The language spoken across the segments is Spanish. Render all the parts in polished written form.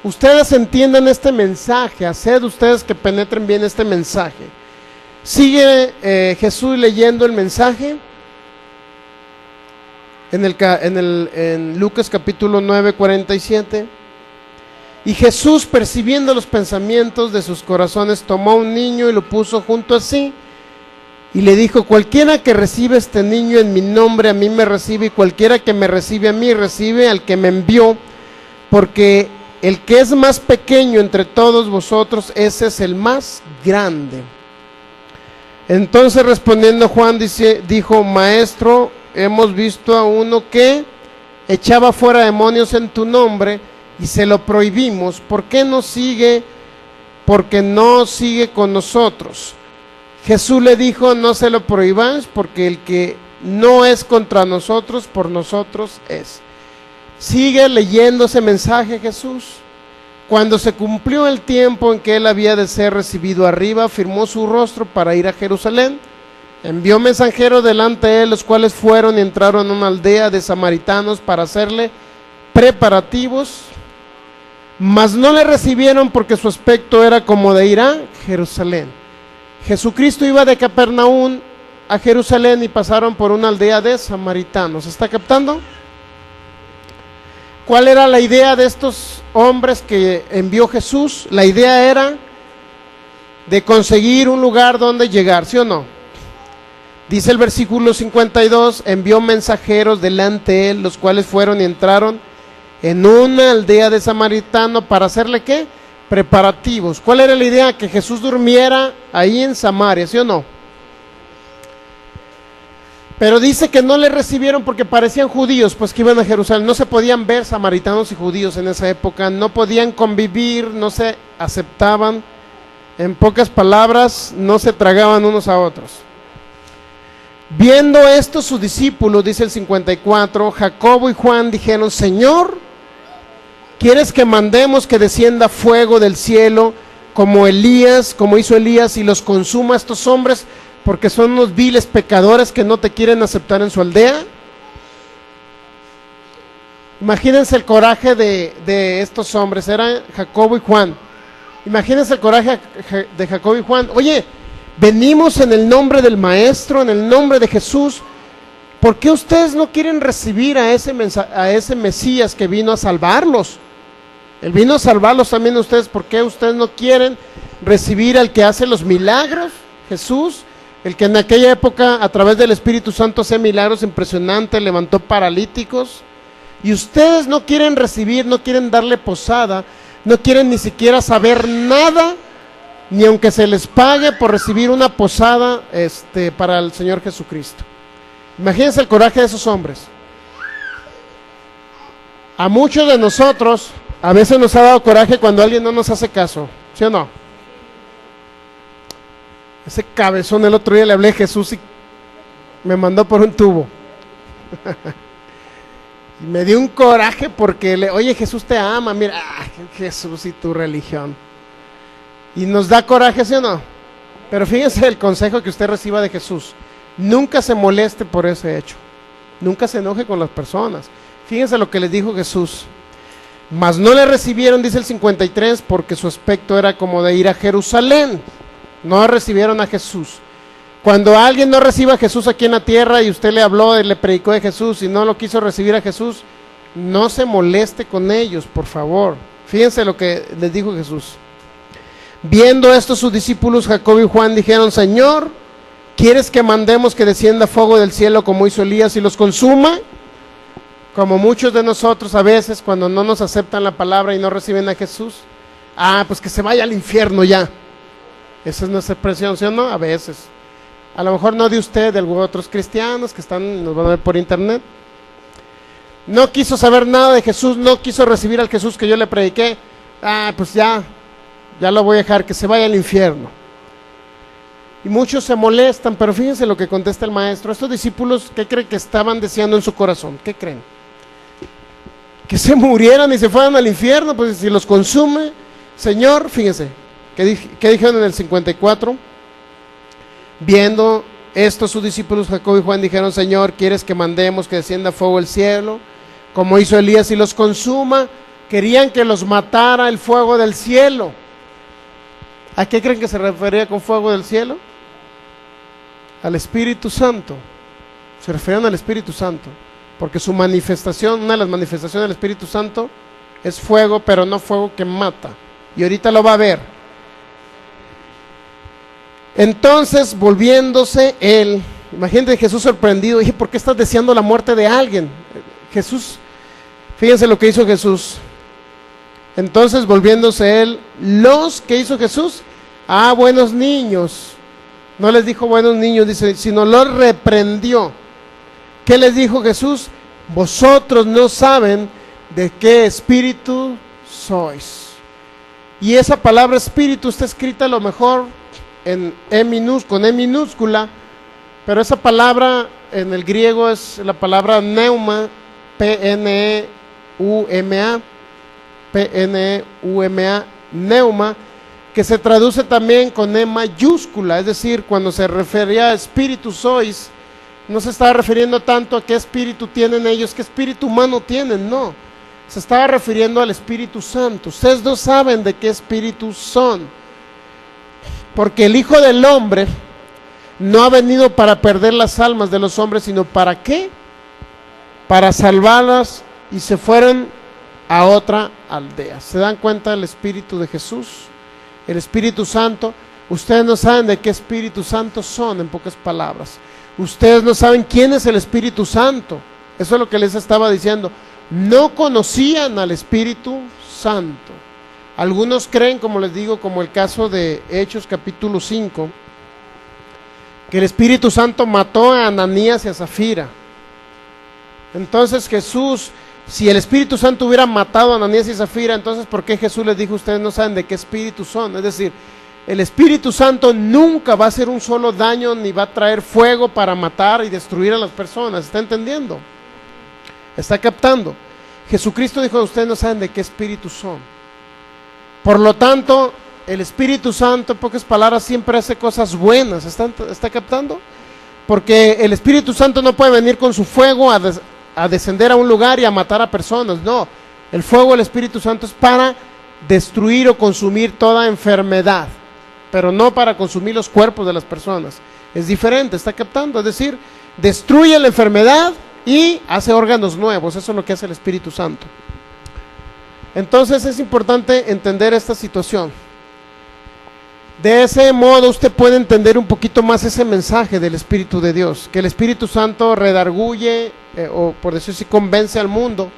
ustedes entiendan este mensaje, haced ustedes que penetren bien este mensaje. Sigue Jesús leyendo el mensaje en Lucas capítulo 9, 47. Y Jesús, percibiendo los pensamientos de sus corazones, tomó un niño y lo puso junto a sí, y le dijo: cualquiera que recibe este niño en mi nombre, a mí me recibe, y cualquiera que me recibe a mí, recibe al que me envió, porque el que es más pequeño entre todos vosotros, ese es el más grande. Entonces respondiendo Juan dijo: Maestro, hemos visto a uno que echaba fuera demonios en tu nombre, y se lo prohibimos. ¿Por qué no sigue? Porque no sigue con nosotros. Jesús le dijo: no se lo prohibáis, porque el que no es contra nosotros, por nosotros es. Sigue leyendo ese mensaje Jesús. Cuando se cumplió el tiempo en que él había de ser recibido arriba, firmó su rostro para ir a Jerusalén. Envió mensajeros delante de él, los cuales fueron y entraron a una aldea de samaritanos para hacerle preparativos. Mas no le recibieron, porque su aspecto era como de ir a Jerusalén. Jesucristo iba de Capernaum a Jerusalén y pasaron por una aldea de samaritanos. ¿Está captando? ¿Cuál era la idea de estos hombres que envió Jesús? La idea era de conseguir un lugar donde llegar, ¿sí o no? Dice el versículo 52, envió mensajeros delante de él, los cuales fueron y entraron en una aldea de samaritano para hacerle ¿qué? Preparativos. ¿Cuál era la idea? Que Jesús durmiera ahí en Samaria, ¿sí o no? Pero dice que no le recibieron porque parecían judíos, pues que iban a Jerusalén. No se podían ver samaritanos y judíos en esa época, no podían convivir, no se aceptaban. En pocas palabras, no se tragaban unos a otros. Viendo esto sus discípulos, dice el 54, Jacobo y Juan dijeron: Señor, ¿quieres que mandemos que descienda fuego del cielo como hizo Elías, y los consuma a estos hombres, porque son unos viles pecadores que no te quieren aceptar en su aldea? Imagínense el coraje de estos hombres, eran Jacobo y Juan. Imagínense el coraje de Jacobo y Juan. Oye, venimos en el nombre del Maestro, en el nombre de Jesús. ¿Por qué ustedes no quieren recibir a ese Mesías que vino a salvarlos? Él vino a salvarlos también a ustedes. ¿Por qué ustedes no quieren recibir al que hace los milagros? Jesús, el que en aquella época a través del Espíritu Santo hace milagros impresionantes, levantó paralíticos. Y ustedes no quieren recibir, no quieren darle posada, no quieren ni siquiera saber nada, ni aunque se les pague por recibir una posada para el Señor Jesucristo. Imagínense el coraje de esos hombres. A muchos de nosotros a veces nos ha dado coraje cuando alguien no nos hace caso, ¿sí o no? Ese cabezón, el otro día le hablé a Jesús y me mandó por un tubo. Y me dio un coraje porque oye, Jesús te ama, mira, Jesús y tu religión. Y nos da coraje, ¿sí o no? Pero fíjense el consejo que usted reciba de Jesús: nunca se moleste por ese hecho, nunca se enoje con las personas. Fíjense lo que les dijo Jesús: mas no le recibieron, dice el 53, porque su aspecto era como de ir a Jerusalén. No recibieron a Jesús. Cuando alguien no reciba a Jesús aquí en la tierra y usted le habló y le predicó de Jesús y no lo quiso recibir a Jesús, no se moleste con ellos, por favor. Fíjense lo que les dijo Jesús. Viendo esto sus discípulos Jacobo y Juan dijeron: Señor, ¿quieres que mandemos que descienda fuego del cielo como hizo Elías y los consuma? Como muchos de nosotros a veces cuando no nos aceptan la palabra y no reciben a Jesús, pues que se vaya al infierno ya. Esa es nuestra expresión, ¿sí o no? A veces. A lo mejor no de usted, de algunos otros cristianos que nos van a ver por internet. No quiso saber nada de Jesús, no quiso recibir al Jesús que yo le prediqué. Pues ya lo voy a dejar, que se vaya al infierno. Y muchos se molestan, pero fíjense lo que contesta el maestro. Estos discípulos, ¿qué creen que estaban deseando en su corazón? ¿Qué creen? Que se murieran y se fueran al infierno, pues si los consume, Señor, fíjense, ¿qué dijeron en el 54? Viendo esto sus discípulos Jacobo y Juan dijeron: Señor, ¿quieres que mandemos que descienda fuego del cielo como hizo Elías y los consuma? Querían que los matara el fuego del cielo. ¿A qué creen que se refería con fuego del cielo? Al Espíritu Santo. Se referían al Espíritu Santo, porque su manifestación, una de las manifestaciones del Espíritu Santo es fuego, pero no fuego que mata. Y ahorita lo va a ver. Entonces, volviéndose él, imagínate Jesús sorprendido, dije, ¿por qué estás deseando la muerte de alguien? Jesús, fíjense lo que hizo Jesús. Entonces, volviéndose él, ¿qué hizo Jesús? Buenos niños. No les dijo buenos niños, dice, sino los reprendió. ¿Qué les dijo Jesús? Vosotros no saben de qué espíritu sois. Y esa palabra espíritu está escrita a lo mejor con E minúscula, pero esa palabra en el griego es la palabra pneuma, P-N-E-U-M-A, P-N-E-U-M-A, pneuma, que se traduce también con E mayúscula, es decir, cuando se refería a espíritu sois, no se estaba refiriendo tanto a qué espíritu tienen ellos, qué espíritu humano tienen, no, se estaba refiriendo al Espíritu Santo. Ustedes no saben de qué espíritu son, porque el Hijo del Hombre no ha venido para perder las almas de los hombres, sino ¿para qué? Para salvarlas, y se fueron a otra aldea. ¿Se dan cuenta del Espíritu de Jesús? El Espíritu Santo. Ustedes no saben de qué Espíritu Santo son, en pocas palabras. Ustedes no saben quién es el Espíritu Santo. Eso es lo que les estaba diciendo. No conocían al Espíritu Santo. Algunos creen, como les digo, como el caso de Hechos capítulo 5, que el Espíritu Santo mató a Ananías y a Zafira. Entonces Jesús, si el Espíritu Santo hubiera matado a Ananías y Zafira, entonces ¿por qué Jesús les dijo, ustedes no saben de qué espíritu son? Es decir, el Espíritu Santo nunca va a hacer un solo daño, ni va a traer fuego para matar y destruir a las personas. ¿Está entendiendo? ¿Está captando? Jesucristo dijo, ustedes no saben de qué espíritu son. Por lo tanto, el Espíritu Santo, en pocas palabras, siempre hace cosas buenas. ¿Está captando? Porque el Espíritu Santo no puede venir con su fuego a descender a un lugar y a matar a personas. No, el fuego del Espíritu Santo es para destruir o consumir toda enfermedad, pero no para consumir los cuerpos de las personas. Es diferente, ¿está captando? Es decir, destruye la enfermedad y hace órganos nuevos. Eso es lo que hace el Espíritu Santo. Entonces es importante entender esta situación. De ese modo usted puede entender un poquito más ese mensaje del Espíritu de Dios, que el Espíritu Santo redarguye, o por decirlo así, convence al mundo,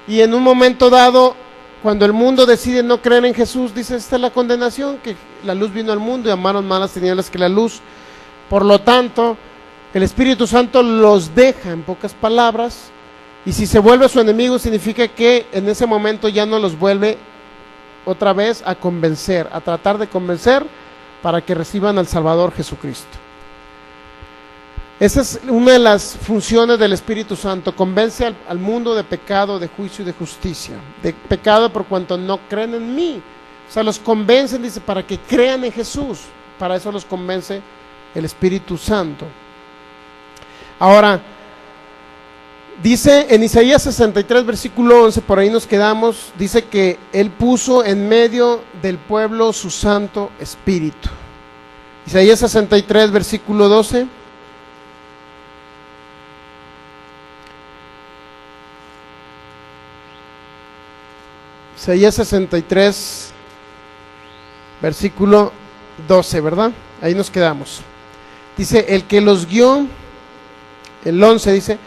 y en un momento dado, cuando el mundo decide no creer en Jesús, dice, esta es la condenación, que la luz vino al mundo y amaron más las tinieblas que la luz. Por lo tanto, el Espíritu Santo los deja, en pocas palabras, y si se vuelve su enemigo, significa que en ese momento ya no los vuelve otra vez a convencer, a tratar de convencer para que reciban al Salvador Jesucristo. Esa es una de las funciones del Espíritu Santo, convence al mundo de pecado, de juicio y de justicia. De pecado por cuanto no creen en mí. O sea, los convencen, dice, para que crean en Jesús. Para eso los convence el Espíritu Santo. Ahora, dice en Isaías 63, versículo 11, por ahí nos quedamos, dice que Él puso en medio del pueblo su Santo Espíritu. Isaías 63, versículo 12. Isaías 63, versículo 12, ¿verdad? Ahí nos quedamos. Dice, el que los guió, el 11 dice,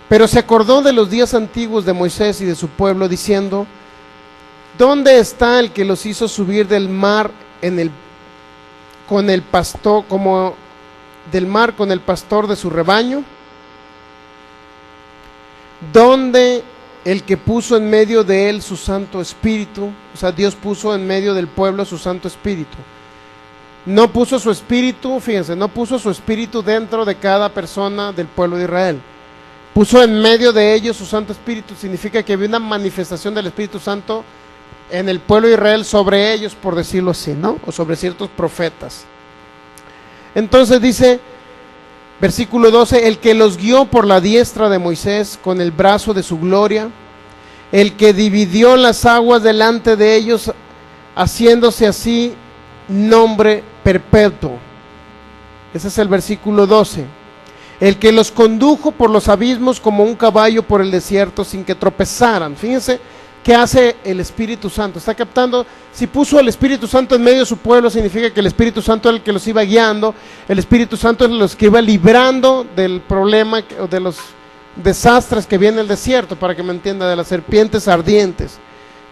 pero se acordó de los días antiguos de Moisés y de su pueblo, diciendo, ¿dónde está el que los hizo subir del mar con el pastor, como del mar con el pastor de su rebaño? ¿Dónde el que puso en medio de él su Santo Espíritu? O sea, Dios puso en medio del pueblo su Santo Espíritu. No puso su Espíritu, fíjense, no puso su Espíritu dentro de cada persona del pueblo de Israel. Puso en medio de ellos su Santo Espíritu. Significa que había una manifestación del Espíritu Santo en el pueblo de Israel sobre ellos, por decirlo así, ¿no? O sobre ciertos profetas. Entonces dice, versículo 12, el que los guió por la diestra de Moisés con el brazo de su gloria, el que dividió las aguas delante de ellos, haciéndose así nombre perpetuo. Ese es el versículo 12. El que los condujo por los abismos como un caballo por el desierto sin que tropezaran. Fíjense qué hace el Espíritu Santo. Está captando. Si puso al Espíritu Santo en medio de su pueblo, significa que el Espíritu Santo era el que los iba guiando. El Espíritu Santo es los que iba librando del problema o de los desastres que viene el desierto, para que me entienda, de las serpientes ardientes.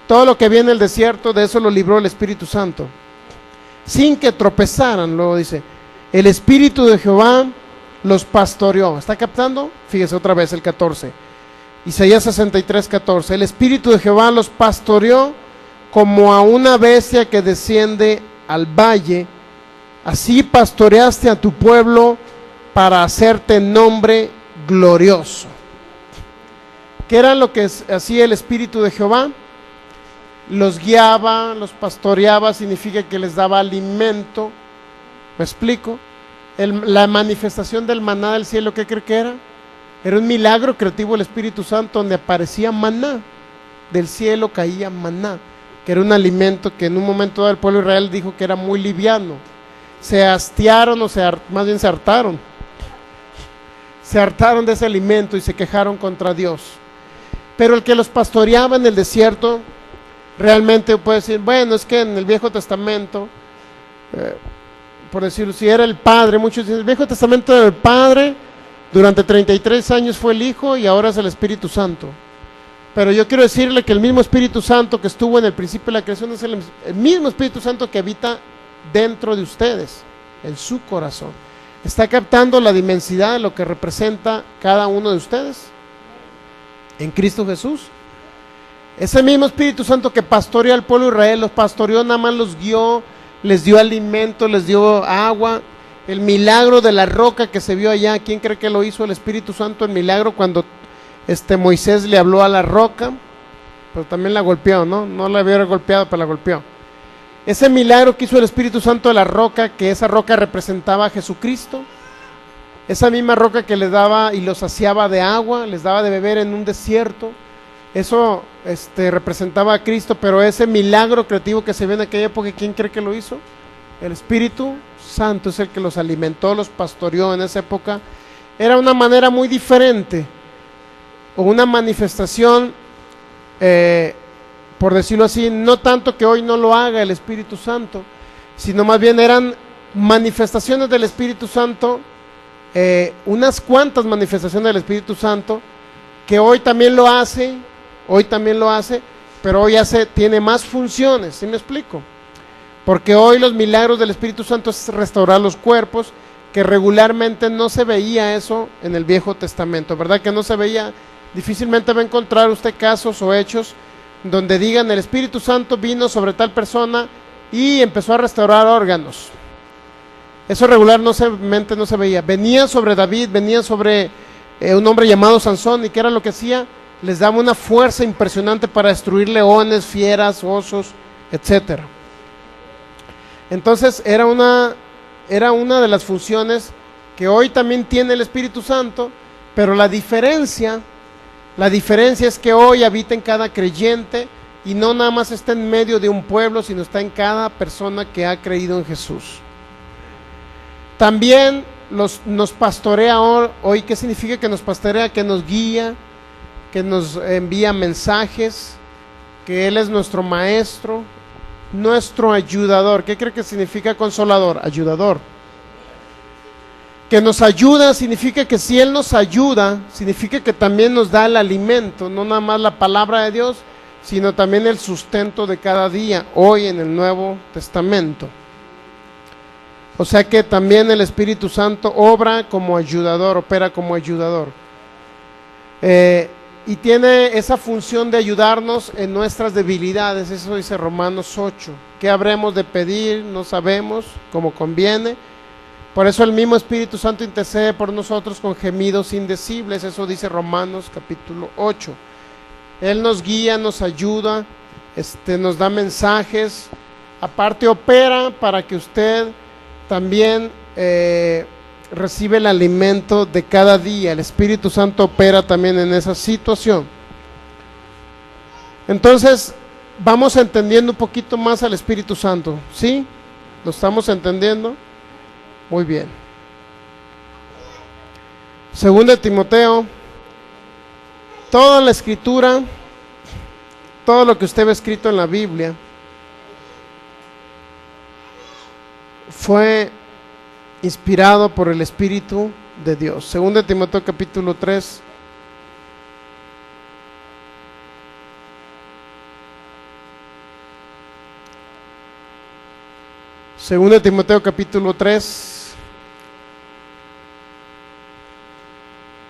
Todo lo que viene el desierto, de eso lo libró el Espíritu Santo. Sin que tropezaran, luego dice, el Espíritu de Jehová los pastoreó. ¿Está captando? Fíjese otra vez el 14. Isaías 63, 14. El Espíritu de Jehová los pastoreó como a una bestia que desciende al valle. Así pastoreaste a tu pueblo para hacerte nombre glorioso. ¿Qué era lo que hacía el Espíritu de Jehová? Los guiaba, los pastoreaba, significa que les daba alimento. ¿Me explico? La manifestación del maná del cielo, ¿qué cree que era? Era un milagro creativo del Espíritu Santo, donde aparecía maná, del cielo caía maná, que era un alimento que en un momento dado el pueblo de Israel dijo que era muy liviano. Se hastiaron, más bien se hartaron de ese alimento y se quejaron contra Dios. Pero el que los pastoreaba en el desierto, realmente puede decir, bueno, es que en el Viejo Testamento, por decirlo, si era el Padre, muchos dicen, el Viejo Testamento era el Padre, durante 33 años fue el Hijo y ahora es el Espíritu Santo. Pero yo quiero decirle que el mismo Espíritu Santo que estuvo en el principio de la creación es el mismo Espíritu Santo que habita dentro de ustedes, en su corazón. ¿Está captando la dimensidad de lo que representa cada uno de ustedes en Cristo Jesús? Ese mismo Espíritu Santo que pastoreó al pueblo de Israel, los pastoreó, nada más los guió, les dio alimento, les dio agua. El milagro de la roca que se vio allá, ¿quién cree que lo hizo? El Espíritu Santo. El milagro cuando Moisés le habló a la roca, pero también la golpeó, ¿no? No la había golpeado, pero la golpeó. Ese milagro que hizo el Espíritu Santo de la roca, que esa roca representaba a Jesucristo, esa misma roca que les daba y los saciaba de agua, les daba de beber en un desierto, eso representaba a Cristo. Pero ese milagro creativo que se ve en aquella época, ¿quién cree que lo hizo? El Espíritu Santo es el que los alimentó, los pastoreó en esa época. Era una manera muy diferente, o una manifestación, por decirlo así, no tanto que hoy no lo haga el Espíritu Santo, sino más bien eran manifestaciones del Espíritu Santo, unas cuantas manifestaciones del Espíritu Santo, que hoy también lo hace, pero hoy tiene más funciones. ¿Sí me explico? Porque hoy los milagros del Espíritu Santo es restaurar los cuerpos, que regularmente no se veía eso en el Viejo Testamento, ¿verdad? Que no se veía. Difícilmente va a encontrar usted casos o hechos donde digan el Espíritu Santo vino sobre tal persona y empezó a restaurar órganos. Eso regularmente no se veía. Venía sobre David, venía sobre un hombre llamado Sansón, y ¿qué era lo que hacía? Les daba una fuerza impresionante para destruir leones, fieras, osos, etcétera. Entonces era una de las funciones que hoy también tiene el Espíritu Santo, pero la diferencia es que hoy habita en cada creyente, y no nada más está en medio de un pueblo, sino está en cada persona que ha creído en Jesús. También nos pastorea hoy. ¿Qué significa que nos pastorea? Que nos guía, que nos envía mensajes, que Él es nuestro maestro, nuestro ayudador. ¿Qué cree que significa consolador? Ayudador. Que nos ayuda significa que si Él nos ayuda, significa que también nos da el alimento, no nada más la palabra de Dios, sino también el sustento de cada día, hoy en el Nuevo Testamento. O sea que también el Espíritu Santo obra como ayudador, opera como ayudador. Y tiene esa función de ayudarnos en nuestras debilidades. Eso dice Romanos 8. ¿Qué habremos de pedir? No sabemos, como conviene. Por eso el mismo Espíritu Santo intercede por nosotros con gemidos indecibles. Eso dice Romanos capítulo 8. Él nos guía, nos ayuda, nos da mensajes. Aparte opera para que usted también recibe el alimento de cada día. El Espíritu Santo opera también en esa situación. Entonces, vamos entendiendo un poquito más al Espíritu Santo, ¿sí? ¿Lo estamos entendiendo? Muy bien. Segunda de Timoteo, toda la escritura, todo lo que usted ve escrito en la Biblia, fue inspirado por el Espíritu de Dios. Segunda de Timoteo capítulo 3. Segunda de Timoteo capítulo 3,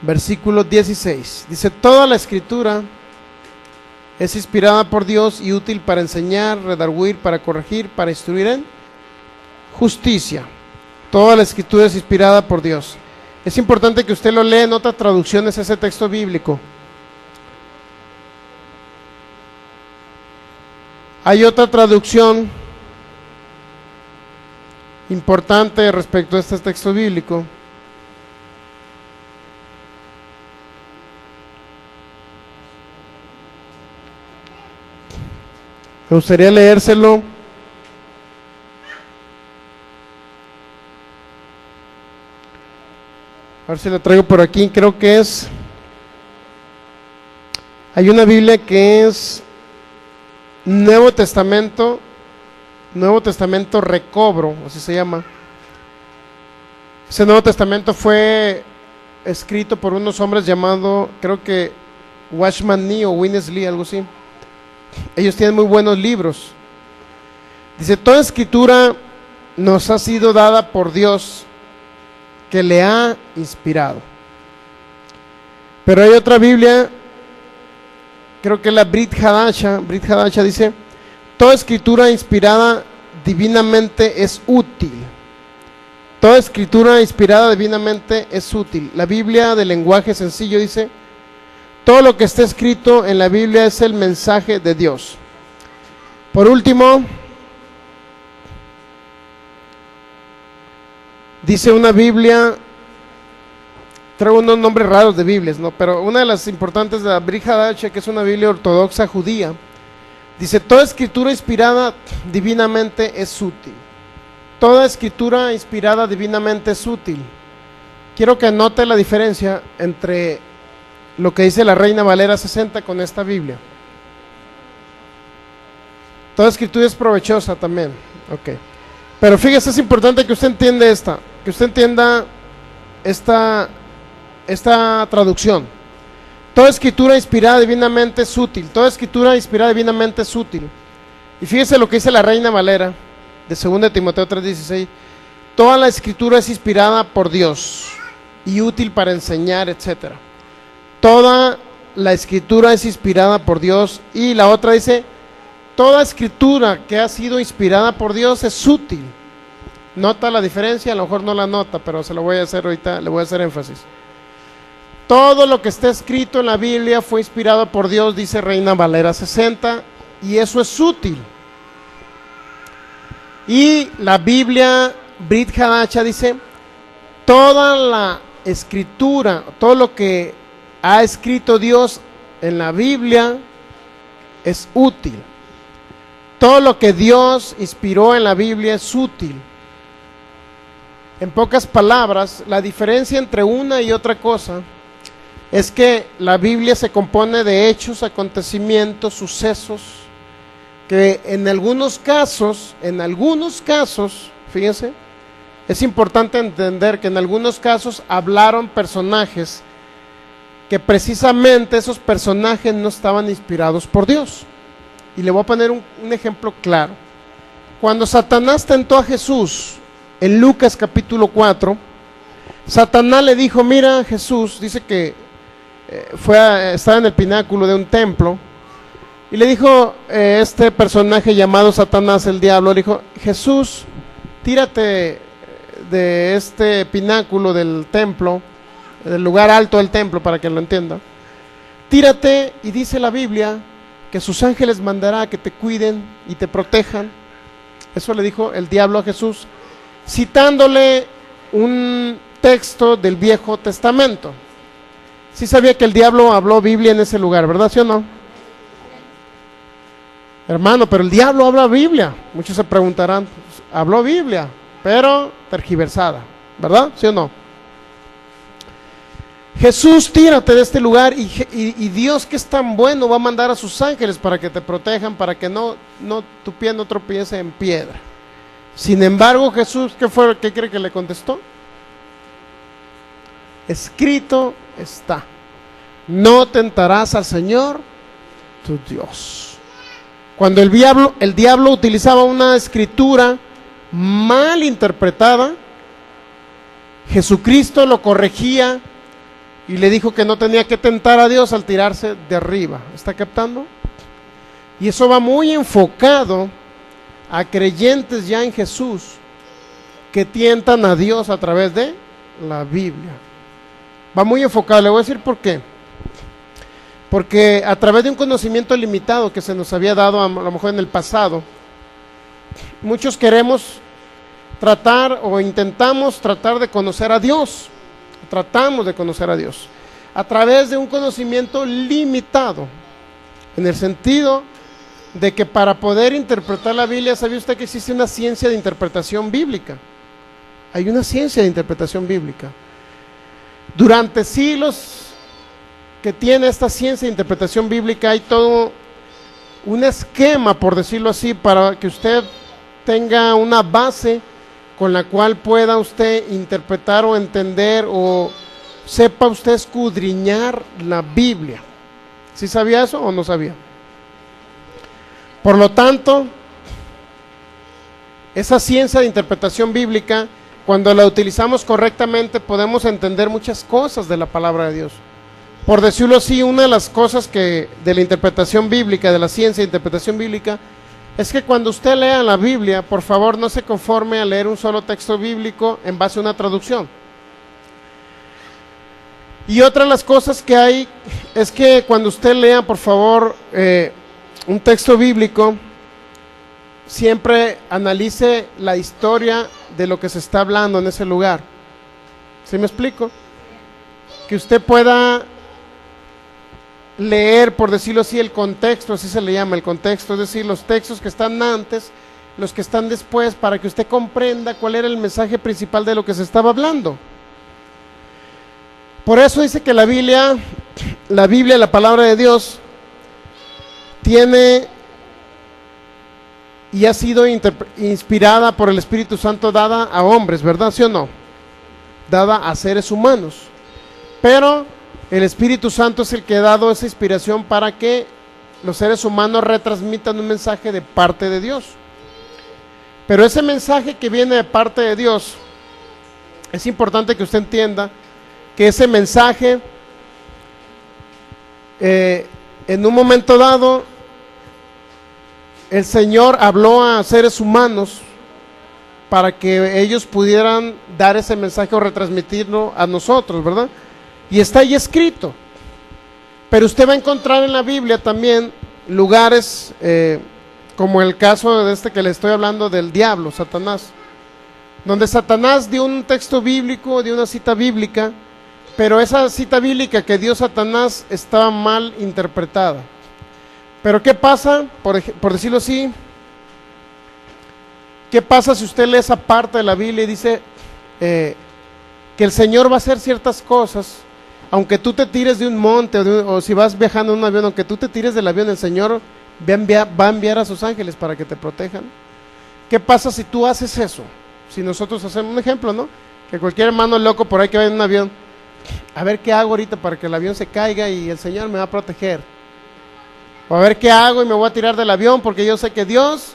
versículo 16. Dice, toda la escritura es inspirada por Dios y útil para enseñar, redarguir, para corregir, para instruir en justicia. Toda la escritura es inspirada por Dios. Es importante que usted lo lea en otras traducciones, ese texto bíblico. Hay otra traducción importante respecto a este texto bíblico. Me gustaría leérselo. A ver si lo traigo por aquí. Creo que es... Hay una Biblia que es Nuevo Testamento Recobro, así se llama. Ese Nuevo Testamento fue escrito por unos hombres llamados, creo que Watchman Nee o Winnesley, algo así. Ellos tienen muy buenos libros. Dice, toda escritura nos ha sido dada por Dios, que le ha inspirado. Pero hay otra Biblia, creo que la Brit Hadasha dice, toda escritura inspirada divinamente es útil. Toda escritura inspirada divinamente es útil. La Biblia de lenguaje sencillo dice, todo lo que está escrito en la Biblia es el mensaje de Dios. Por último, dice una Biblia, traigo unos nombres raros de Biblias, ¿no? Pero una de las importantes de la Brit Hadasha, que es una Biblia ortodoxa judía, dice, toda escritura inspirada divinamente es útil. Toda escritura inspirada divinamente es útil. Quiero que note la diferencia entre lo que dice la Reina Valera 60 con esta Biblia. Toda escritura es provechosa también. Ok. Pero fíjese, es importante que usted entienda que usted entienda esta traducción. Toda escritura inspirada divinamente es útil. Toda escritura inspirada divinamente es útil. Y fíjese lo que dice la Reina Valera de 2 de Timoteo 3:16. Toda la escritura es inspirada por Dios y útil para enseñar, etc. Toda la escritura es inspirada por Dios. Y la otra dice, toda escritura que ha sido inspirada por Dios es útil. ¿Nota la diferencia? A lo mejor no la nota, pero se lo voy a hacer ahorita, le voy a hacer énfasis. Todo lo que está escrito en la Biblia fue inspirado por Dios, dice Reina Valera 60, y eso es útil. Y la Biblia Brit Hadasha dice, toda la escritura, todo lo que ha escrito Dios en la Biblia es útil. Todo lo que Dios inspiró en la Biblia es útil. En pocas palabras, la diferencia entre una y otra cosa es que la Biblia se compone de hechos, acontecimientos, sucesos, que en algunos casos, fíjense, es importante entender que en algunos casos hablaron personajes que precisamente esos personajes no estaban inspirados por Dios. Y le voy a poner un ejemplo claro. Cuando Satanás tentó a Jesús en Lucas capítulo 4, Satanás le dijo, mira, Jesús, dice que estaba en el pináculo de un templo, y le dijo este personaje llamado Satanás, el diablo, le dijo, Jesús, tírate de este pináculo del templo, del lugar alto del templo, para que lo entienda, tírate, y dice la Biblia que sus ángeles mandará que te cuiden y te protejan. Eso le dijo el diablo a Jesús, citándole un texto del Viejo Testamento. Sí sabía que el diablo habló Biblia en ese lugar, ¿verdad? ¿Sí o no? Hermano, pero el diablo habla Biblia. Muchos se preguntarán, pues, habló Biblia, pero tergiversada, ¿verdad? ¿Sí o no? Jesús, tírate de este lugar y Dios, que es tan bueno, va a mandar a sus ángeles para que te protejan, para que tu pie no tropiece en piedra. Sin embargo, Jesús, ¿qué cree que le contestó? Escrito está: no tentarás al Señor tu Dios. Cuando el diablo utilizaba una escritura mal interpretada, Jesucristo lo corregía y le dijo que no tenía que tentar a Dios al tirarse de arriba. ¿Está captando? Y eso va muy enfocado a creyentes ya en Jesús que tientan a Dios a través de la Biblia. Va muy enfocado. Le voy a decir por qué. Porque a través de un conocimiento limitado que se nos había dado a lo mejor en el pasado, muchos queremos tratar o intentamos tratar de conocer a Dios. Tratamos de conocer a Dios a través de un conocimiento limitado, en el sentido de que para poder interpretar la Biblia, ¿sabía usted que existe una ciencia de interpretación bíblica? Hay una ciencia de interpretación bíblica. Durante siglos que tiene esta ciencia de interpretación bíblica, hay todo un esquema, por decirlo así, para que usted tenga una base con la cual pueda usted interpretar o entender o sepa usted escudriñar la Biblia. ¿Sí sabía eso o no sabía? Por lo tanto, esa ciencia de interpretación bíblica, cuando la utilizamos correctamente, podemos entender muchas cosas de la palabra de Dios. Por decirlo así, una de las cosas que de la interpretación bíblica, de la ciencia de interpretación bíblica, es que cuando usted lea la Biblia, por favor no se conforme a leer un solo texto bíblico en base a una traducción. Y otra de las cosas que hay es que cuando usted lea, por favor, un texto bíblico, siempre analice la historia de lo que se está hablando en ese lugar. ¿Sí me explico? Que usted pueda leer, por decirlo así, el contexto, así se le llama, el contexto, es decir, los textos que están antes, los que están después, para que usted comprenda cuál era el mensaje principal de lo que se estaba hablando. Por eso dice que la Biblia, la palabra de Dios, tiene y ha sido inspirada por el Espíritu Santo, dada a hombres, ¿verdad? ¿Sí o no? Dada a seres humanos. Pero el Espíritu Santo es el que ha dado esa inspiración para que los seres humanos retransmitan un mensaje de parte de Dios. Pero ese mensaje que viene de parte de Dios, es importante que usted entienda que ese mensaje, en un momento dado, el Señor habló a seres humanos para que ellos pudieran dar ese mensaje o retransmitirlo a nosotros, ¿verdad? Y está ahí escrito. Pero usted va a encontrar en la Biblia también lugares, como el caso de este que le estoy hablando, del diablo, Satanás, donde Satanás dio un texto bíblico, dio una cita bíblica, pero esa cita bíblica que dio Satanás estaba mal interpretada. Pero ¿qué pasa? Por decirlo así, ¿qué pasa si usted lee esa parte de la Biblia y dice que el Señor va a hacer ciertas cosas, aunque tú te tires de un monte o si vas viajando en un avión, aunque tú te tires del avión, el Señor va a enviar a sus ángeles para que te protejan? ¿Qué pasa si tú haces eso? Si nosotros hacemos un ejemplo, ¿no? Que cualquier hermano loco por ahí que vaya en un avión, a ver qué hago ahorita para que el avión se caiga y el Señor me va a proteger. O a ver qué hago y me voy a tirar del avión porque yo sé que Dios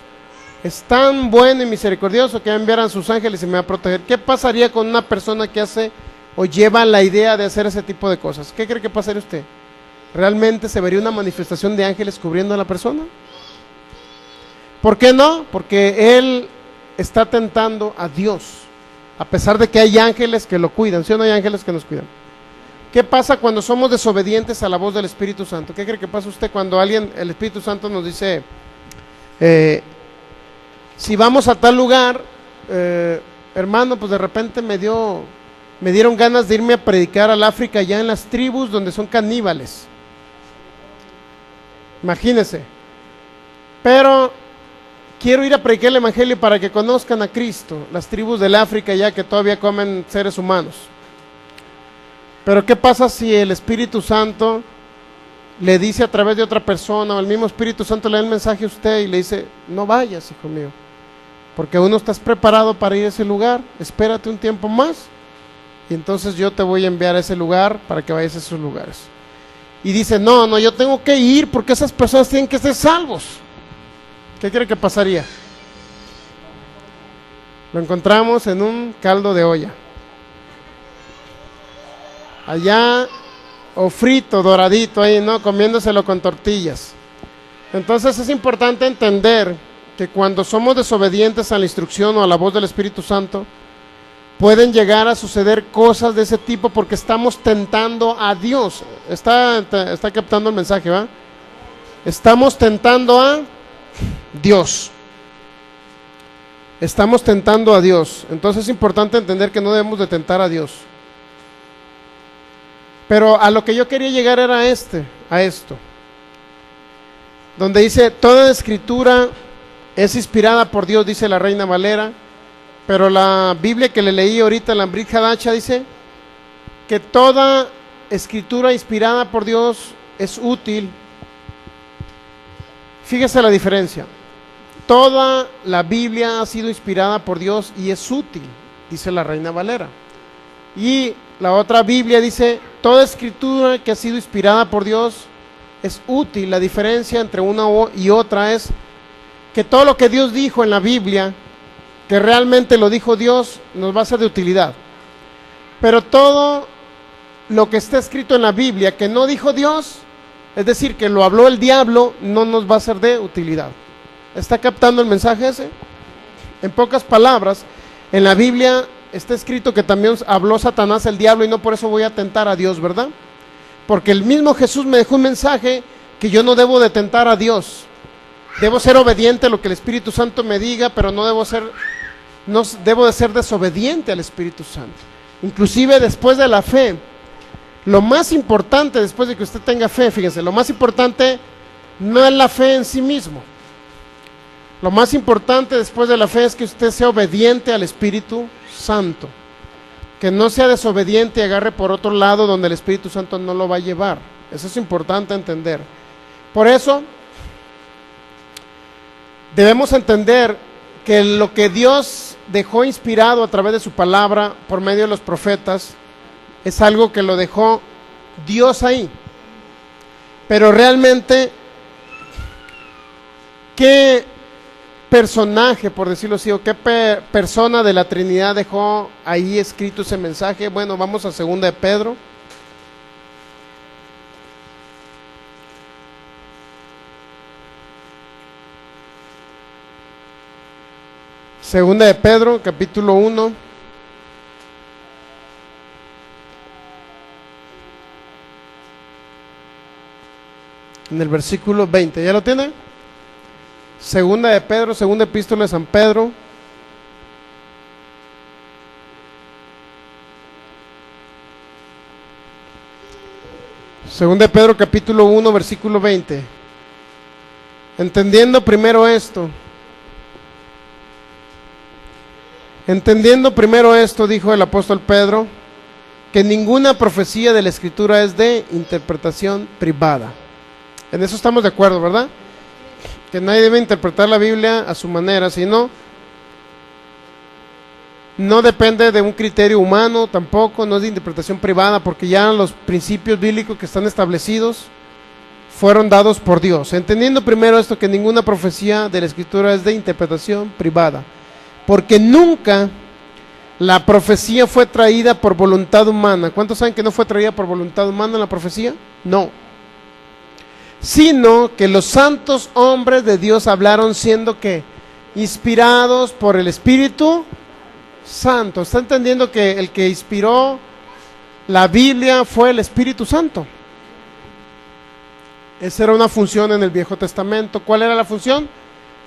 es tan bueno y misericordioso que va a enviar a sus ángeles y me va a proteger. ¿Qué pasaría con una persona que hace o lleva la idea de hacer ese tipo de cosas? ¿Qué cree que pasaría usted? ¿Realmente se vería una manifestación de ángeles cubriendo a la persona? ¿Por qué no? Porque él está tentando a Dios, a pesar de que hay ángeles que lo cuidan. ¿Sí o no hay ángeles que nos cuidan? ¿Qué pasa cuando somos desobedientes a la voz del Espíritu Santo? ¿Qué cree que pasa usted cuando el Espíritu Santo nos dice, si vamos a tal lugar, hermano, pues de repente me dieron ganas de irme a predicar al África, allá en las tribus donde son caníbales? Imagínese. Pero quiero ir a predicar el evangelio para que conozcan a Cristo, las tribus del África ya que todavía comen seres humanos. Pero ¿qué pasa si el Espíritu Santo le dice a través de otra persona, o el mismo Espíritu Santo le da el mensaje a usted y le dice, no vayas, hijo mío, porque aún no estás preparado para ir a ese lugar, espérate un tiempo más, y entonces yo te voy a enviar a ese lugar para que vayas a esos lugares? Y dice, no, yo tengo que ir porque esas personas tienen que ser salvos. ¿Qué cree que pasaría? Lo encontramos en un caldo de olla. Allá, o frito, doradito ahí, ¿no? Comiéndoselo con tortillas. Entonces es importante entender que cuando somos desobedientes a la instrucción o a la voz del Espíritu Santo, pueden llegar a suceder cosas de ese tipo porque estamos tentando a Dios. Está captando el mensaje, ¿va? Estamos tentando a Dios. Estamos tentando a Dios. Entonces es importante entender que no debemos de tentar a Dios. Pero a lo que yo quería llegar era a esto. Donde dice, toda escritura es inspirada por Dios, dice la Reina Valera. Pero la Biblia que le leí ahorita, la Brit Hadassah, dice que toda escritura inspirada por Dios es útil. Fíjese la diferencia. Toda la Biblia ha sido inspirada por Dios y es útil, dice la Reina Valera. Y la otra Biblia dice, toda escritura que ha sido inspirada por Dios es útil. La diferencia entre una y otra es que todo lo que Dios dijo en la Biblia, que realmente lo dijo Dios, nos va a ser de utilidad. Pero todo lo que está escrito en la Biblia que no dijo Dios, es decir, que lo habló el diablo, no nos va a ser de utilidad. ¿Está captando el mensaje ese? En pocas palabras, en la Biblia está escrito que también habló Satanás, el diablo, y no por eso voy a tentar a Dios, ¿verdad? Porque el mismo Jesús me dejó un mensaje que yo no debo de tentar a Dios. Debo ser obediente a lo que el Espíritu Santo me diga, pero no debo de ser desobediente al Espíritu Santo. Inclusive después de la fe, lo más importante después de que usted tenga fe, fíjense, lo más importante no es la fe en sí mismo. Lo más importante después de la fe es que usted sea obediente al Espíritu Santo. Que no sea desobediente y agarre por otro lado donde el Espíritu Santo no lo va a llevar. Eso es importante entender. Por eso, debemos entender que lo que Dios dejó inspirado a través de su palabra por medio de los profetas es algo que lo dejó Dios ahí. Pero realmente, ¿qué personaje, por decirlo así, o qué persona de la Trinidad dejó ahí escrito ese mensaje? Bueno, vamos a 2 de Pedro. Segunda de Pedro, capítulo 1. En el versículo 20, ¿ya lo tiene? Segunda de Pedro, segunda epístola de San Pedro. Segunda de Pedro, capítulo 1, versículo 20. Entendiendo primero esto, dijo el apóstol Pedro, que ninguna profecía de la Escritura es de interpretación privada. En eso estamos de acuerdo, ¿verdad? Que nadie debe interpretar la Biblia a su manera, sino no depende de un criterio humano, tampoco, no es de interpretación privada, porque ya los principios bíblicos que están establecidos fueron dados por Dios. Entendiendo primero esto, que ninguna profecía de la Escritura es de interpretación privada, porque nunca la profecía fue traída por voluntad humana. ¿Cuántos saben que no fue traída por voluntad humana la profecía? No. Sino que los santos hombres de Dios hablaron siendo que inspirados por el Espíritu Santo. ¿Está entendiendo que el que inspiró la Biblia fue el Espíritu Santo? Esa era una función en el Viejo Testamento. ¿Cuál era la función?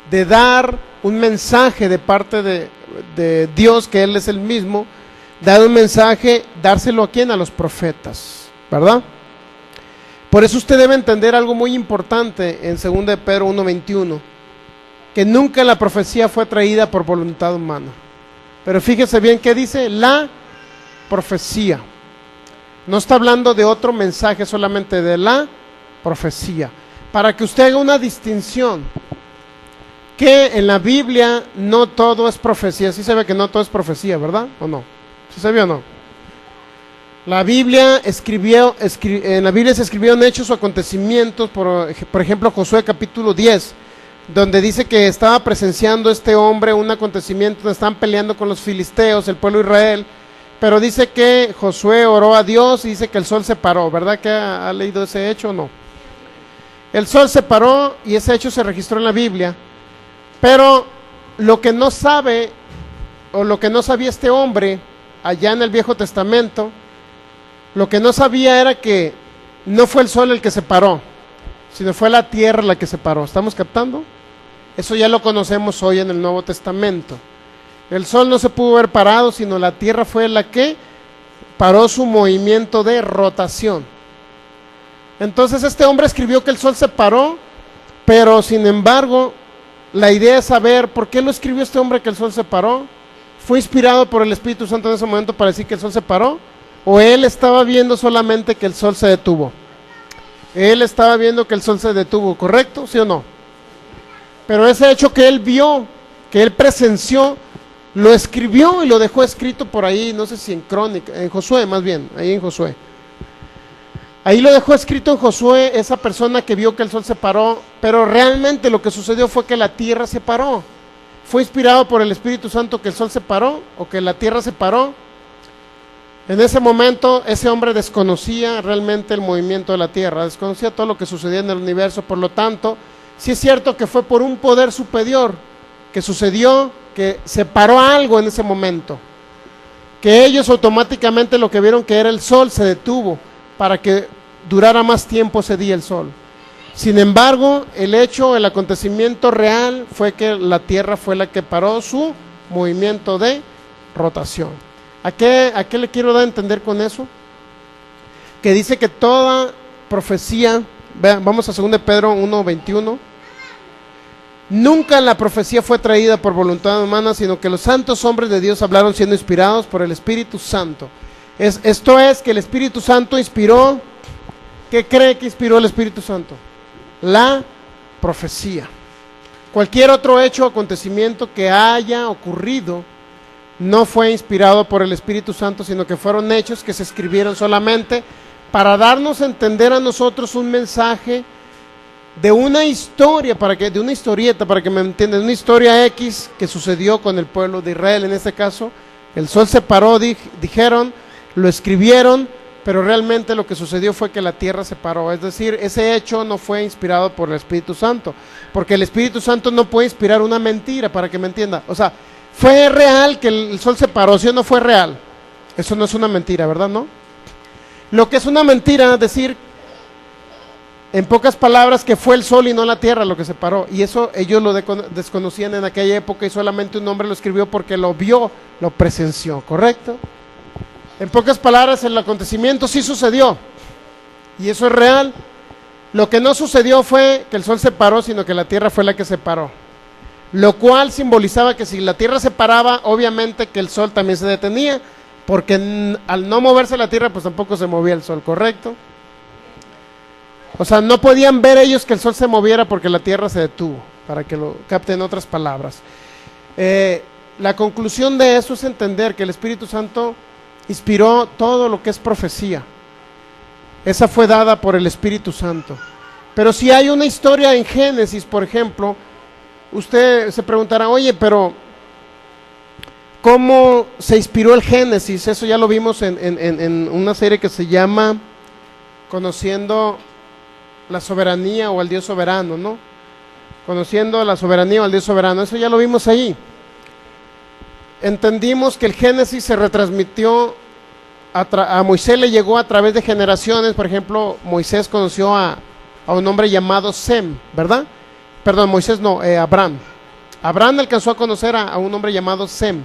De dar un mensaje de parte de Dios, que Él es el mismo, dar un mensaje, dárselo a quién, a los profetas, ¿verdad? Por eso usted debe entender algo muy importante en 2 de Pedro 1:21, que nunca la profecía fue traída por voluntad humana. Pero fíjese bien qué dice la profecía. No está hablando de otro mensaje, solamente de la profecía. Para que usted haga una distinción, que en la Biblia no todo es profecía. Sí se ve que no todo es profecía, ¿verdad? ¿O no? ¿Sí se ve o no? La Biblia en la Biblia se escribieron hechos o acontecimientos, por ejemplo Josué capítulo 10, donde dice que estaba presenciando este hombre un acontecimiento donde estaban peleando con los filisteos, el pueblo de Israel, pero dice que Josué oró a Dios y dice que el sol se paró. ¿Verdad que ha leído ese hecho o no? El sol se paró y ese hecho se registró en la Biblia, pero lo que no sabe, o lo que no sabía este hombre allá en el Viejo Testamento, lo que no sabía era que no fue el sol el que se paró, sino fue la tierra la que se paró. ¿Estamos captando? Eso ya lo conocemos hoy en el Nuevo Testamento. El sol no se pudo haber parado, sino la tierra fue la que paró su movimiento de rotación. Entonces este hombre escribió que el sol se paró, pero sin embargo, la idea es saber por qué lo escribió este hombre que el sol se paró. ¿Fue inspirado por el Espíritu Santo en ese momento para decir que el sol se paró? ¿O él estaba viendo solamente que el sol se detuvo? Él estaba viendo que el sol se detuvo, ¿correcto? ¿Sí o no? Pero ese hecho que él vio, que él presenció, lo escribió y lo dejó escrito por ahí, no sé si en Crónica, en Josué más bien, ahí en Josué. Ahí lo dejó escrito en Josué, esa persona que vio que el sol se paró, pero realmente lo que sucedió fue que la tierra se paró. ¿Fue inspirado por el Espíritu Santo que el sol se paró o que la tierra se paró? En ese momento ese hombre desconocía realmente el movimiento de la tierra, desconocía todo lo que sucedía en el universo. Por lo tanto, sí es cierto que fue por un poder superior que sucedió, que se paró algo en ese momento, que ellos automáticamente lo que vieron que era el sol se detuvo para que durara más tiempo ese día el sol. Sin embargo, el acontecimiento real fue que la tierra fue la que paró su movimiento de rotación. ¿A qué le quiero dar a entender con eso? Que dice que toda profecía, vamos a 2 de Pedro 1:21, nunca la profecía fue traída por voluntad humana, sino que los santos hombres de Dios hablaron siendo inspirados por el Espíritu Santo. Esto es que el Espíritu Santo inspiró. ¿Qué cree que inspiró el Espíritu Santo? La profecía. Cualquier otro hecho o acontecimiento que haya ocurrido no fue inspirado por el Espíritu Santo, sino que fueron hechos que se escribieron solamente para darnos a entender a nosotros un mensaje de una historia, de una historieta, para que me entiendan, una historia X que sucedió con el pueblo de Israel. En este caso, el sol se paró, dijeron, lo escribieron, pero realmente lo que sucedió fue que la tierra se paró. Es decir, ese hecho no fue inspirado por el Espíritu Santo, porque el Espíritu Santo no puede inspirar una mentira, para que me entienda. O sea, fue real que el sol se paró, ¿sí o no fue real? Eso no es una mentira, ¿verdad? ¿No? Lo que es una mentira es decir, en pocas palabras, que fue el sol y no la tierra lo que se paró. Y eso ellos lo desconocían en aquella época, y solamente un hombre lo escribió porque lo vio, lo presenció, ¿correcto? En pocas palabras, el acontecimiento sí sucedió, y eso es real. Lo que no sucedió fue que el sol se paró, sino que la tierra fue la que se paró. Lo cual simbolizaba que si la tierra se paraba, obviamente que el sol también se detenía, porque al no moverse la tierra, pues tampoco se movía el sol, ¿correcto? O sea, no podían ver ellos que el sol se moviera porque la tierra se detuvo, para que lo capten en otras palabras. La conclusión de eso es entender que el Espíritu Santo inspiró todo lo que es profecía. Esa fue dada por el Espíritu Santo. Pero si hay una historia en Génesis, por ejemplo, usted se preguntará, oye, pero ¿cómo se inspiró el Génesis? Eso ya lo vimos en una serie que se llama Conociendo la soberanía o al Dios soberano, ¿no? Conociendo la soberanía o al Dios soberano, eso ya lo vimos ahí. Entendimos que el Génesis se retransmitió, a Moisés le llegó a través de generaciones. Por ejemplo, Moisés conoció a un hombre llamado Sem, ¿verdad? Perdón, Moisés no, Abraham. Abraham alcanzó a conocer a un hombre llamado Sem.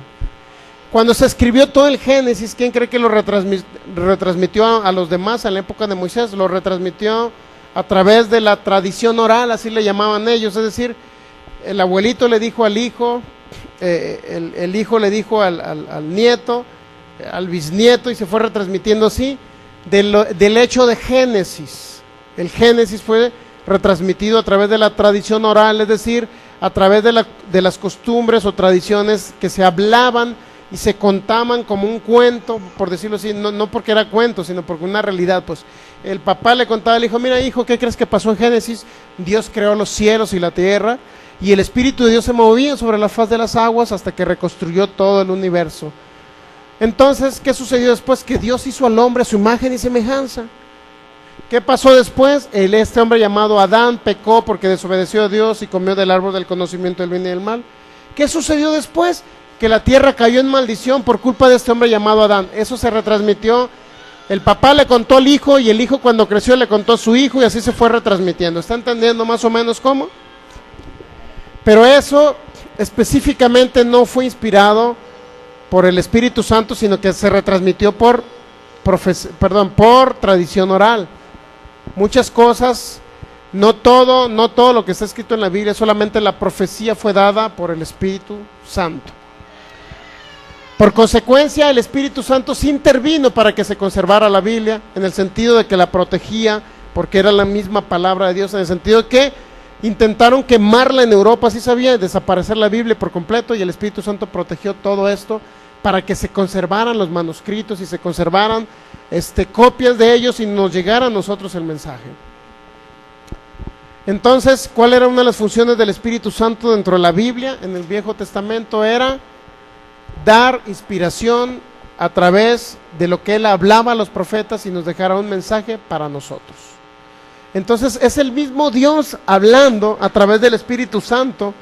Cuando se escribió todo el Génesis, ¿quién cree que lo retransmitió a los demás en la época de Moisés? Lo retransmitió a través de la tradición oral, así le llamaban ellos. Es decir, el abuelito le dijo al hijo, el hijo le dijo al nieto, al bisnieto, y se fue retransmitiendo así, del hecho de Génesis. El Génesis fue retransmitido a través de la tradición oral, es decir, a través de las costumbres o tradiciones que se hablaban y se contaban como un cuento, por decirlo así, no porque era cuento, sino porque una realidad. Pues el papá le contaba al hijo: mira, hijo, ¿qué crees que pasó en Génesis? Dios creó los cielos y la tierra, y el Espíritu de Dios se movía sobre la faz de las aguas hasta que reconstruyó todo el universo. Entonces, ¿qué sucedió después? Que Dios hizo al hombre a su imagen y semejanza. ¿Qué pasó después? Este hombre llamado Adán pecó porque desobedeció a Dios y comió del árbol del conocimiento del bien y del mal. ¿Qué sucedió después? Que la tierra cayó en maldición por culpa de este hombre llamado Adán. Eso se retransmitió. El papá le contó al hijo, y el hijo, cuando creció, le contó a su hijo, y así se fue retransmitiendo. ¿Está entendiendo más o menos cómo? Pero eso específicamente no fue inspirado por el Espíritu Santo, sino que se retransmitió por tradición oral. Muchas cosas, no todo lo que está escrito en la Biblia, solamente la profecía fue dada por el Espíritu Santo. Por consecuencia, el Espíritu Santo sí intervino para que se conservara la Biblia, en el sentido de que la protegía, porque era la misma palabra de Dios, en el sentido de que intentaron quemarla en Europa, así sabía, desaparecer la Biblia por completo, y el Espíritu Santo protegió todo esto para que se conservaran los manuscritos y se conservaran copias de ellos y nos llegara a nosotros el mensaje. Entonces, ¿cuál era una de las funciones del Espíritu Santo dentro de la Biblia? En el Viejo Testamento era dar inspiración a través de lo que él hablaba a los profetas y nos dejara un mensaje para nosotros. Entonces es el mismo Dios hablando a través del Espíritu Santo,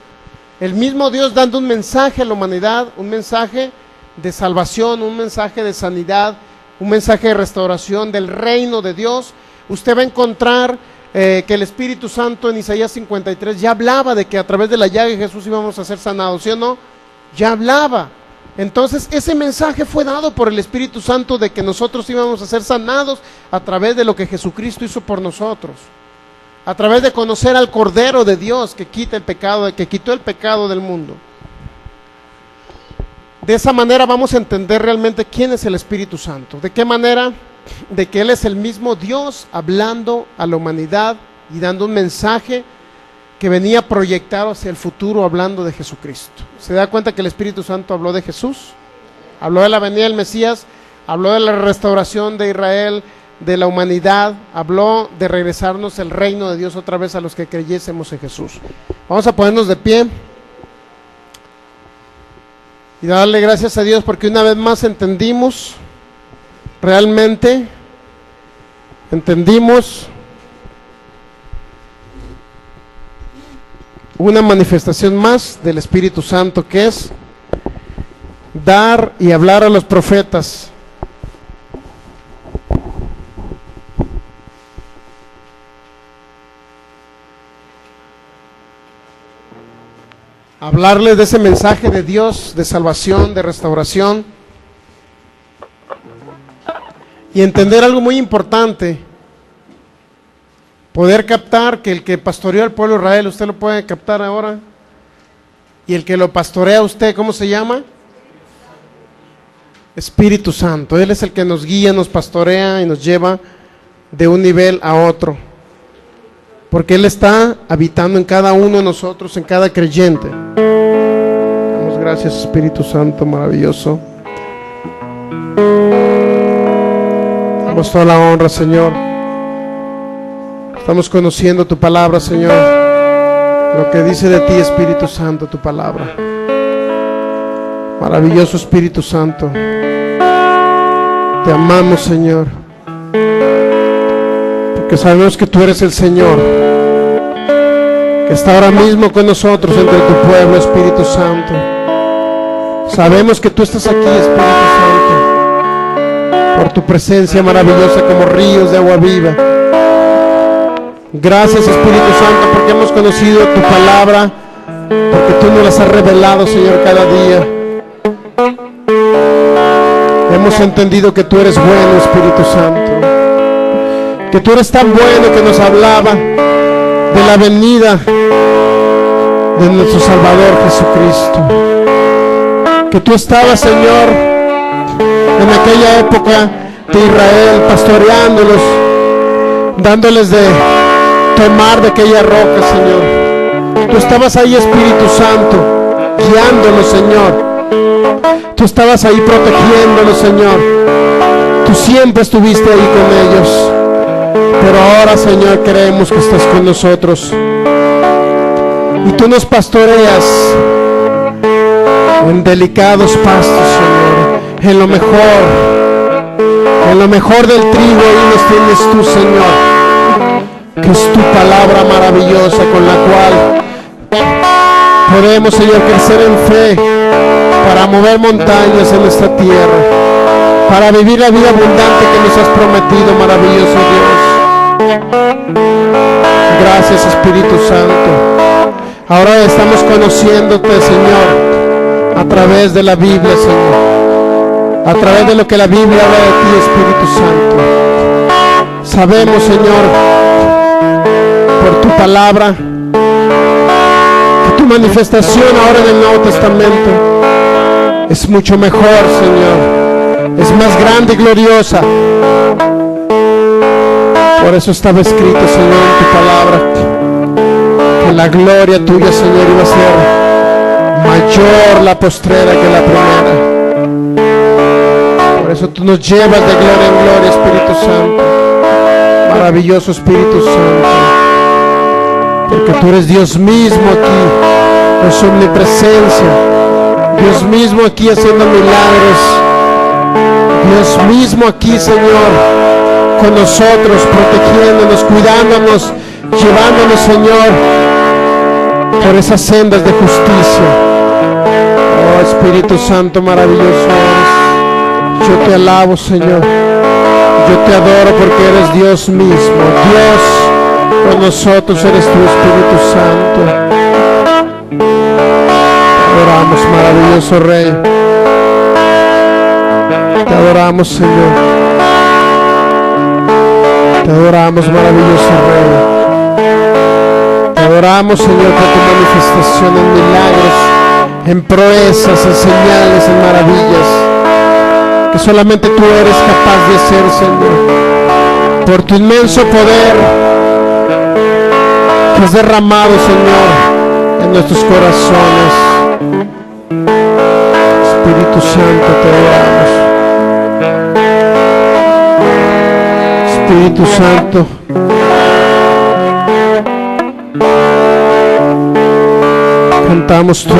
el mismo Dios dando un mensaje a la humanidad, un mensaje de salvación, un mensaje de sanidad, un mensaje de restauración del reino de Dios. Usted va a encontrar que el Espíritu Santo en Isaías 53 ya hablaba de que a través de la llaga de Jesús íbamos a ser sanados, ¿sí o no? Ya hablaba. Entonces ese mensaje fue dado por el Espíritu Santo de que nosotros íbamos a ser sanados a través de lo que Jesucristo hizo por nosotros, a través de conocer al Cordero de Dios que quita el pecado, que quitó el pecado del mundo. De esa manera vamos a entender realmente quién es el Espíritu Santo. ¿De qué manera? De que Él es el mismo Dios hablando a la humanidad y dando un mensaje que venía proyectado hacia el futuro, hablando de Jesucristo. ¿Se da cuenta que el Espíritu Santo habló de Jesús? Habló de la venida del Mesías, habló de la restauración de Israel, de la humanidad, habló de regresarnos el reino de Dios otra vez a los que creyésemos en Jesús. Vamos a ponernos de pie y darle gracias a Dios porque una vez más entendimos, realmente entendimos una manifestación más del Espíritu Santo, que es dar y hablar a los profetas. Hablarles de ese mensaje de Dios, de salvación, de restauración, y entender algo muy importante. Poder captar que el que pastoreó al pueblo de Israel, usted lo puede captar ahora. Y el que lo pastorea a usted, ¿cómo se llama? Espíritu Santo. Él es el que nos guía, nos pastorea y nos lleva de un nivel a otro. Porque Él está habitando en cada uno de nosotros, en cada creyente. Damos gracias, Espíritu Santo maravilloso. Damos toda la honra, Señor. Estamos conociendo tu palabra, Señor, lo que dice de ti, Espíritu Santo, tu palabra. Maravilloso Espíritu Santo, te amamos, Señor, porque sabemos que tú eres el Señor, que está ahora mismo con nosotros entre tu pueblo, Espíritu Santo. Sabemos que tú estás aquí, Espíritu Santo, por tu presencia maravillosa como ríos de agua viva. Gracias, Espíritu Santo, porque hemos conocido tu palabra, porque tú nos las has revelado, Señor, cada día. Hemos entendido que tú eres bueno, Espíritu Santo, que tú eres tan bueno que nos hablaba de la venida de nuestro Salvador Jesucristo. Que tú estabas, Señor, en aquella época de Israel, pastoreándolos, dándoles de tomar de aquella roca, Señor. Tú estabas ahí, Espíritu Santo, guiándolos, Señor. Tú estabas ahí protegiéndolos, Señor. Tú siempre estuviste ahí con ellos. Pero ahora, Señor, creemos que estás con nosotros. Y tú nos pastoreas en delicados pastos, Señor. En lo mejor del trigo, ahí nos tienes tú, Señor. Que es tu palabra maravillosa con la cual podemos, Señor, crecer en fe para mover montañas en esta tierra, para vivir la vida abundante que nos has prometido, maravilloso Dios. Gracias, Espíritu Santo. Ahora estamos conociéndote, Señor, a través de la Biblia, Señor, a través de lo que la Biblia habla de ti, Espíritu Santo. Sabemos, Señor, por tu palabra, que tu manifestación ahora en el Nuevo Testamento es mucho mejor, Señor, es más grande y gloriosa. Por eso estaba escrito, Señor, en tu palabra, que la gloria tuya, Señor, iba a ser mayor la postrera que la primera. Por eso tú nos llevas de gloria en gloria, Espíritu Santo. Maravilloso Espíritu Santo, porque tú eres Dios mismo aquí, con su omnipresencia, Dios mismo aquí haciendo milagros, Dios mismo aquí, Señor, con nosotros, protegiéndonos, cuidándonos, llevándonos, Señor, por esas sendas de justicia. Oh Espíritu Santo, maravilloso eres. Yo te alabo, Señor. Yo te adoro porque eres Dios mismo. Dios con nosotros eres tu Espíritu Santo. Te adoramos, maravilloso Rey. Te adoramos, Señor. Te adoramos, maravilloso Rey. Te adoramos, Señor, por tu manifestación en milagros, en proezas, en señales, en maravillas, que solamente tú eres capaz de hacer, Señor, por tu inmenso poder que has derramado, Señor, en nuestros corazones. Espíritu Santo, te adoramos. Espíritu Santo, cantamos tu